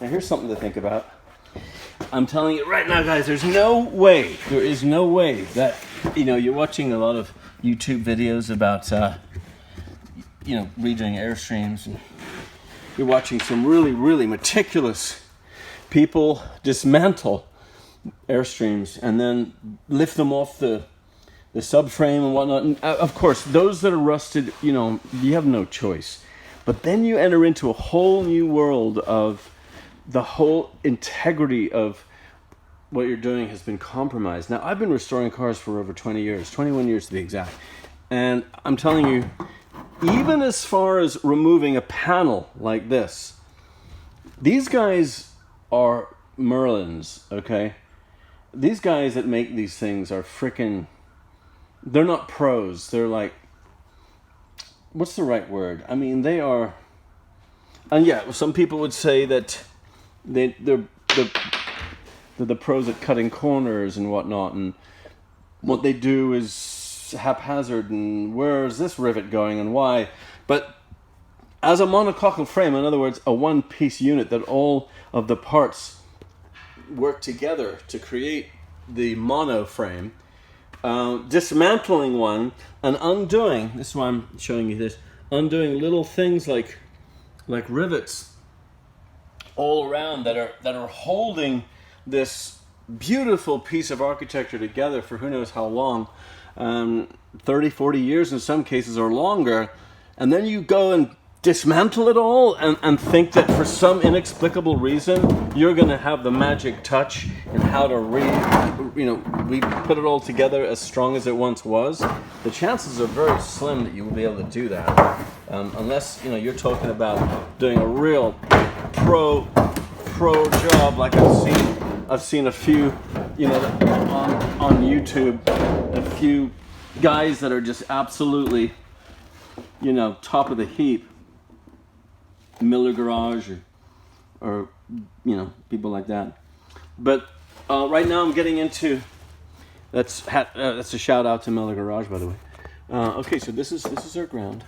Now here's something to think about. I'm telling you right now, guys, there is no way that, you're watching a lot of YouTube videos about, redoing Airstreams. And you're watching some really, really meticulous people dismantle Airstreams and then lift them off the subframe and whatnot. And of course, those that are rusted, you have no choice. But then you enter into a whole new world of the whole integrity of what you're doing has been compromised. Now, I've been restoring cars for over 20 years, 21 years to be exact. And I'm telling you, even as far as removing a panel like this, these guys are Merlins, okay? These guys that make these things are freaking, they're not pros. They're like, what's the right word? I mean, they are, and yeah, some people would say that they're the pros at cutting corners and whatnot, and what they do is haphazard, and where is this rivet going and why? But as a monocoque frame, in other words, a one-piece unit that all of the parts work together to create the mono frame, dismantling one and undoing, this is why I'm showing you this, undoing little things like rivets all around that are holding this beautiful piece of architecture together for who knows how long, 30, 40 years in some cases or longer, and then you go and dismantle it all and think that for some inexplicable reason you're going to have the magic touch in how to we put it all together as strong as it once was. The chances are very slim that you will be able to do that, unless you're talking about doing a real pro job like I've seen a few on YouTube, a few guys that are just absolutely top of the heap, Miller Garage or people like that. But right now I'm getting into, that's a shout out to Miller Garage, by the way. Okay, so this is our ground.